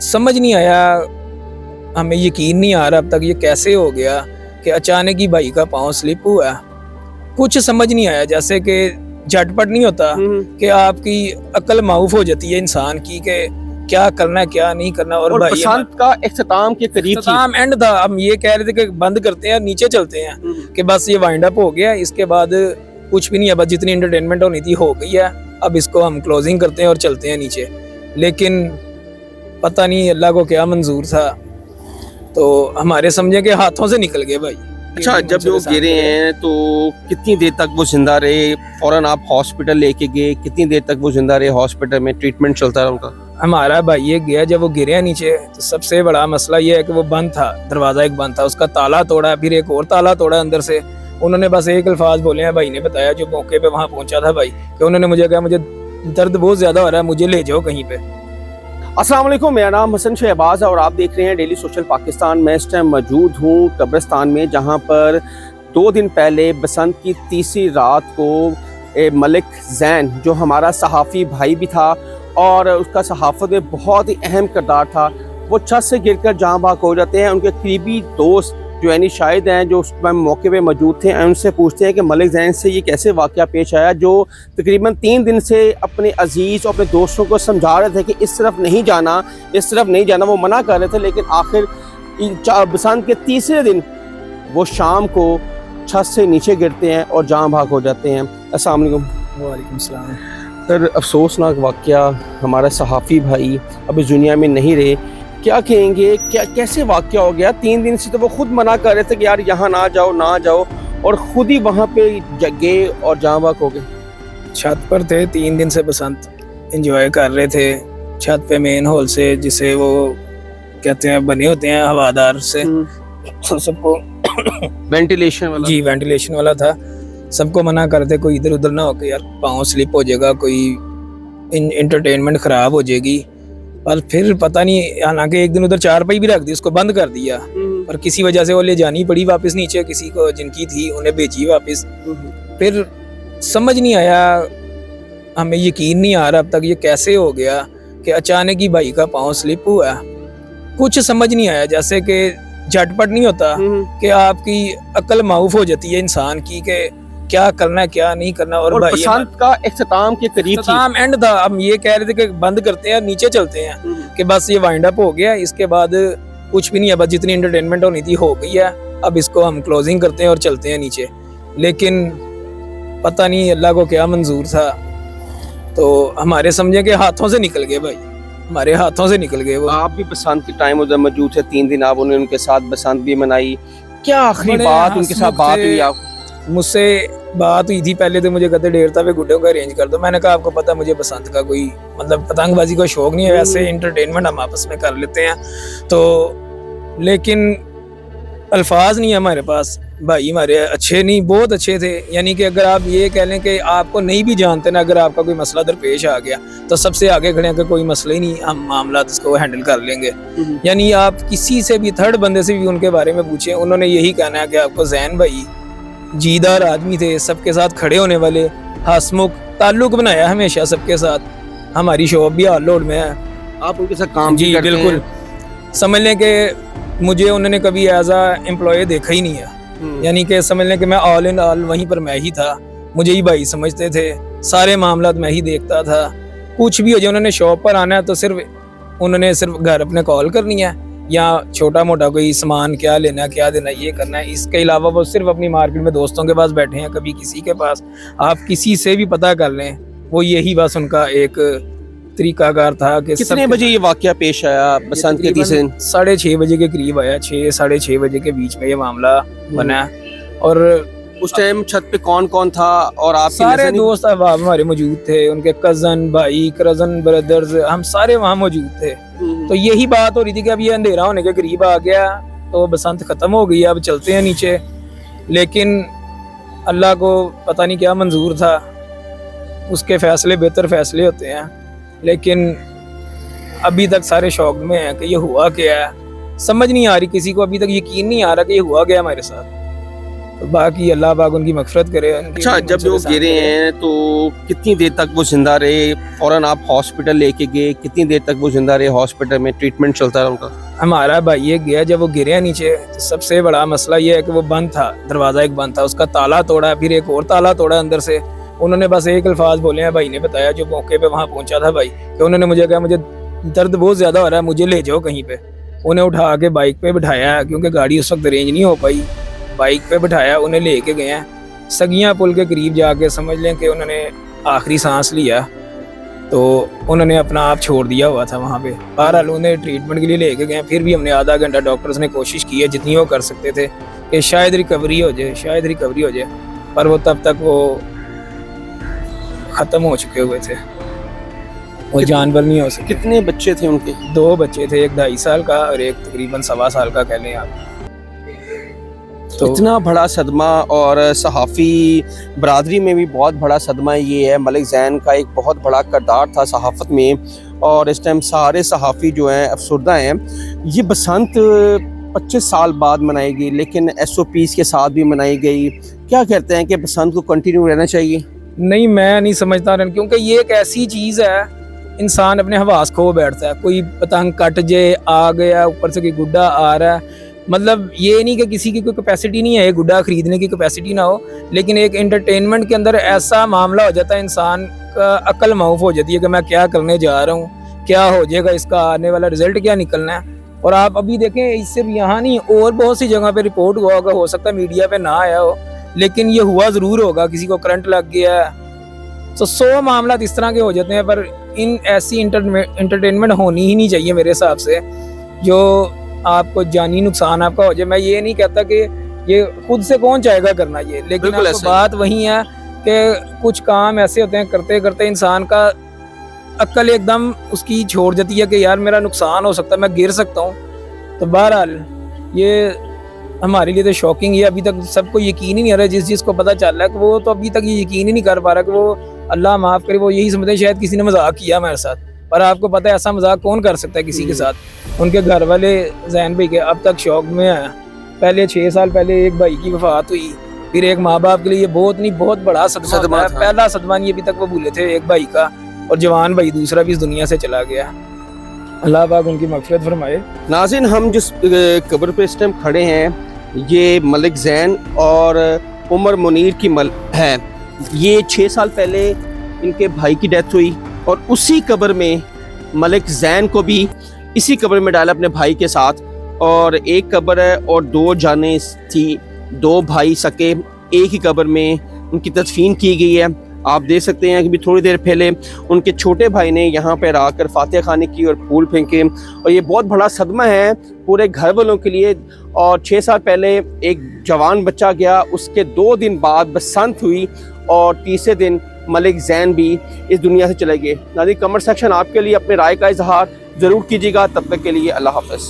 समझ नहीं आया, हमें यकीन नहीं आ रहा अब तक ये कैसे हो गया कि अचानक ही भाई का पाँव स्लिप हुआ। कुछ समझ नहीं आया, जैसे कि झटपट नहीं होता कि आपकी अकल माऊफ हो जाती है इंसान की कि क्या करना है क्या नहीं करना। और भाई बसंत का इख्तिताम के करीब इख्तिताम एंड था, हम ये कह रहे थे कि बंद करते हैं नीचे चलते हैं कि बस ये वाइंड अप हो गया, इसके बाद कुछ भी नहीं है, बस जितनी एंटरटेनमेंट होनी थी हो गई है, अब इसको हम क्लोजिंग करते हैं और चलते हैं नीचे। लेकिन पता नहीं अल्लाह को क्या मंजूर था, तो हमारे समझे के हाथों से निकल गए भाई। अच्छा, जब वो गिरे हैं तो कितनी देर तक वो जिंदा रहे? फौरन आप हॉस्पिटल लेके गए? कितनी देर तक वो जिंदा रहे? हॉस्पिटल में ट्रीटमेंट चलता रहा उनका? हमारा भाई ये गया, जब वो गिरे हैं नीचे तो सबसे बड़ा मसला ये है कि वो बंद था, दरवाजा एक बंद था, उसका ताला तोड़ा, फिर एक और ताला तोड़ा अंदर से। उन्होंने बस एक अल्फाज बोले हैं, भाई ने बताया जो मौके पे वहाँ पहुंचा था भाई, कि उन्होंने मुझे कहा मुझे दर्द बहुत ज्यादा हो रहा है, मुझे ले जाओ कहीं पे। अस्सलाम वालेकुम, मेरा नाम हसन शहबाज है और आप देख रहे हैं डेली सोशल पाकिस्तान। मैं इस टाइम मौजूद हूँ कब्रिस्तान में, जहाँ पर 2 दिन पहले बसंत की तीसरी रात को मलिक जैन, जो हमारा सहाफ़ी भाई भी था और उसका सहाफ़त में बहुत ही अहम किरदार था, वो छत से गिरकर जाँ बाग हो जाते हैं। उनके करीबी दोस्त जो यानी शाहिद हैं, जो उस मौके पे मौजूद थे, उनसे पूछते हैं कि मलिक जैन से ये कैसे वाक़या पेश आया, जो तकरीबन 3 दिन से अपने अजीज़ और अपने दोस्तों को समझा रहे थे कि इस तरफ नहीं जाना, इस तरफ नहीं जाना, वो मना कर रहे थे। लेकिन आखिर बसंत के तीसरे दिन वो शाम को छत से नीचे गिरते हैं और जाँ भाग हो जाते हैं। अस्सलाम वालेकुम। वालेकुम सलाम। सर, अफसोसनाक वाक़या, हमारा सहाफ़ी भाई अब इस दुनिया में नहीं रहे, क्या कहेंगे? क्या कैसे वाक़या हो गया? 3 दिन से तो वो खुद मना कर रहे थे कि यार यहाँ ना जाओ ना जाओ, और ख़ुद ही वहाँ पे जगे और जाँ बाग हो गए। छत पर थे, 3 दिन से बसंत एंजॉय कर रहे थे छत पे, मेन हॉल से, जिसे वो कहते हैं बने होते हैं हवादार से, तो सबको वेंटिलेशन वाला, जी वेंटिलेशन वाला था। सबको मना करते कोई इधर उधर ना हो के यार पाँव स्लिप हो जाएगा, कोई इंटरटेनमेंट ख़राब हो जाएगी। पर फिर पता नहीं, हालांकि एक दिन उधर चारपाई भी रख दी, उसको बंद कर दिया, पर किसी वजह से वो ले जानी पड़ी वापस नीचे, किसी को जिनकी थी उन्हें भेजी वापस। फिर समझ नहीं आया, हमें यकीन नहीं आ रहा अब तक ये कैसे हो गया कि अचानक ही भाई का पाँव स्लिप हुआ। कुछ समझ नहीं आया, जैसे कि झटपट नहीं होता कि आपकी अकल माऊफ हो जाती है इंसान की कि क्या करना है क्या नहीं करना। और भाई बसंत का इख्तिताम के करीब इख्तिताम एंड था, हम ये कह रहे थे कि बंद करते हैं नीचे चलते हैं कि बस ये वाइंड अप हो गया, इसके बाद कुछ भी नहीं है, बस जितनी एंटरटेनमेंट होनी थी हो गई है, अब इसको हम क्लोजिंग करते हैं और चलते हैं नीचे। लेकिन पता नहीं अल्लाह को क्या मंजूर था, तो हमारे समझे के हाथों से निकल गए भाई, हमारे हाथों से निकल गए वो। आप भी बसंत के टाइम उधर मौजूद थे, 3 दिन आप उनके साथ बसंत भी मनाई, क्या आखिरी बात उनके साथ बात हुई? आप मुझसे बात हुई थी पहले, तो मुझे कहते डेढ़ता पे गुड्डों का अरेंज कर दो। मैंने कहा आपको पता मुझे बसंत का कोई मतलब पतंगबाजी का शौक नहीं है, वैसे एंटरटेनमेंट हम आपस में कर लेते हैं, तो लेकिन अल्फाज नहीं है हमारे पास। भाई हमारे अच्छे नहीं, बहुत अच्छे थे, यानी कि अगर आप ये कह लें कि आपको नहीं भी जानते ना, अगर आपका कोई मसला दरपेश आ गया तो सबसे आगे खड़े हैं कि कोई मसला ही नहीं, हम मामला इसको हैंडल कर लेंगे। यानी आप किसी से भी थर्ड बंदे से भी उनके बारे में पूछें, उन्होंने यही कहना है कि आपको जैन भाई जीदार आदमी थे, सबके साथ खड़े होने वाले, हंसमुख, ताल्लुक बनाया हमेशा सबके साथ। हमारी शॉप भी हाल लोड में है, आप उनके साथ काम जी बिल्कुल। समझ लें कि मुझे उन्होंने कभी एज आ एम्प्लॉय देखा ही नहीं है, यानी कि समझ लें कि मैं ऑल इन ऑल वहीं पर मैं ही था, मुझे ही भाई समझते थे, सारे मामलात मैं ही देखता था। कुछ भी हो जाए, उन्होंने शॉप पर आना है तो उन्होंने सिर्फ घर अपने कॉल करनी है, या छोटा मोटा कोई सामान क्या लेना क्या देना ये करना है, इसके अलावा वो सिर्फ अपनी मार्केट में दोस्तों के पास बैठे हैं, कभी किसी के पास, आप किसी से भी पता कर लें, वो यही बस उनका एक तरीकाकार था। कि कितने बजे ये वाकया पेश आया बसंत के तीसरे दिन? 6:30 बजे के करीब आया, 6 साढ़े 6 बजे के बीच में ये मामला बना। और उस टाइम छत पे कौन कौन था? और आप सारे दोस्त अहबाब हमारे मौजूद थे, उनके कजन भाई, कजन ब्रदर्स, हम सारे वहाँ मौजूद थे। तो यही बात हो रही थी कि अब ये अंधेरा होने के करीब आ गया, तो बसंत खत्म हो गई, अब चलते हैं नीचे। लेकिन अल्लाह को पता नहीं क्या मंजूर था, उसके फैसले बेहतर फैसले होते हैं। लेकिन अभी तक सारे शौक में हैं कि ये हुआ क्या है, समझ नहीं आ रही किसी को, अभी तक यकीन नहीं आ रहा कि ये हुआ क्या हमारे साथ। बाकी अल्लाह पाक उनकी मगफरत करे। अच्छा, जब वो गिरे हैं तो कितनी देर तक वो जिंदा रहे? फौरन आप हॉस्पिटल लेके गए? कितनी देर तक वो जिंदा रहे? हॉस्पिटल में ट्रीटमेंट चलता रहा उनका? हमारा भाई ये गया, जब वो गिरे नीचे तो सबसे बड़ा मसला ये है कि वो बंद था, दरवाज़ा एक बंद था, उसका ताला तोड़ा, फिर एक और ताला तोड़ा अंदर से। उन्होंने बस एक अल्फाज बोले हैं, भाई ने बताया जो मौके पे वहाँ पहुँचा था भाई, कि उन्होंने मुझे कहा मुझे दर्द बहुत ज़्यादा हो रहा है, मुझे ले जाओ कहीं पे। उन्हें उठा के बाइक पे बिठाया, क्योंकि गाड़ी उस वक्त रेंज नहीं हो पाई, बाइक पे बिठाया, उन्हें लेके गए हैं सगिया पुल के करीब जाके, समझ लें कि उन्होंने आखिरी सांस लिया, तो उन्होंने अपना आप छोड़ दिया हुआ था वहाँ पे। बहरहाल उन्हें ट्रीटमेंट के लिए लेके गए, फिर भी हमने आधा घंटा डॉक्टर्स ने कोशिश की है जितनी वो कर सकते थे कि शायद रिकवरी हो जाए, शायद रिकवरी हो जाए, पर वो तब तक वो ख़त्म हो चुके हुए थे, वो जानवर नहीं हो सके। कितने बच्चे थे उनके? 2 बच्चे थे, एक 2.5 साल का और एक तकरीबन 1.25 साल का कह लें आप। तो इतना बड़ा सदमा, और सहाफ़ी बरादरी में भी बहुत बड़ा सदमा ये है। मलिक ज़ैन का एक बहुत बड़ा किरदार था सहाफ़त में, और इस टाइम सारे सहाफ़ी जो हैं अफसरदा हैं। ये बसंत 25 साल बाद मनाई गई, लेकिन SOPs के साथ भी मनाई गई। क्या कहते हैं कि बसंत को कंटिन्यू रहना चाहिए? नहीं, मैं नहीं समझता, क्योंकि ये एक ऐसी चीज़ है, इंसान अपने हवास खो बैठता है। कोई पतंग कट जाए, आ गया ऊपर से कोई गुड्डा आ रहा है, मतलब ये नहीं कि किसी की कोई कैपेसिटी नहीं है गुड्डा खरीदने की, कैपेसिटी ना हो, लेकिन एक एंटरटेनमेंट के अंदर ऐसा मामला हो जाता है, इंसान का अक्ल माऊफ हो जाती है कि मैं क्या करने जा रहा हूँ, क्या हो जाएगा, इसका आने वाला रिजल्ट क्या निकलना है। और आप अभी देखें, इस सिर्फ यहाँ नहीं, और बहुत सी जगह पे रिपोर्ट हुआ होगा, हो सकता है मीडिया पे ना आया हो, लेकिन ये हुआ ज़रूर होगा, किसी को करंट लग गया। तो 100 मामला इस तरह के हो जाते हैं, पर इन ऐसी एंटरटेनमेंट होनी ही नहीं चाहिए मेरे हिसाब से, जो आपको जानी नुकसान आपका हो जाए। मैं ये नहीं कहता कि ये खुद से कौन चाहेगा करना ये, लेकिन आपको बात वही है कि कुछ काम ऐसे होते हैं, करते करते इंसान का अक्ल एकदम उसकी छोड़ जाती है कि यार मेरा नुकसान हो सकता है, मैं गिर सकता हूँ। तो बहरहाल ये हमारे लिए तो शॉकिंग है, अभी तक सबको यकीन ही नहीं आ रहा, जिस को पता चल रहा है कि वो तो अभी तक ये यकीन ही नहीं कर पा रहा कि वो, अल्लाह माफ़ करे, वो यही समझते हैं शायद किसी ने मजाक किया हमारे साथ, पर आपको पता है ऐसा मजाक कौन कर सकता है किसी के साथ। उनके घर वाले ज़ैन भाई के अब तक शौक में हैं। पहले 6 साल पहले एक भाई की वफात हुई, फिर एक माँ बाप के लिए ये बहुत बड़ा सदमा है। पहला सदमा नहीं अभी तक वो भूले थे एक भाई का, और जवान भाई दूसरा भी इस दुनिया से चला गया। अल्लाह पाक उनकी मग़फ़िरत फरमाए। नाज़रीन, हम जिस कब्र पे इस टाइम खड़े हैं, ये मलिक ज़ैन और उमर मुनीर की है। ये 6 साल पहले इनके भाई की डेथ हुई, और उसी कब्र में मलिक ज़ैन को भी इसी कब्र में डाला अपने भाई के साथ। और एक कब्र है और 2 जाने थी, 2 भाई सके, एक ही कब्र में उनकी तदफीन की गई है। आप देख सकते हैं कि भी थोड़ी देर पहले उनके छोटे भाई ने यहाँ पर आकर फातिहा खानी की और फूल फेंके, और ये बहुत बड़ा सदमा है पूरे घर वालों के लिए। और 6 साल पहले एक जवान बच्चा गया, उसके 2 दिन बाद बसंत हुई, और तीसरे दिन मलिक ज़ैन भी इस दुनिया से चले गए। नाज़रीन, कमेंट सेक्शन आपके लिए अपने राय का इजहार ज़रूर कीजिएगा। तब तक के लिए अल्लाह हाफ़िज़।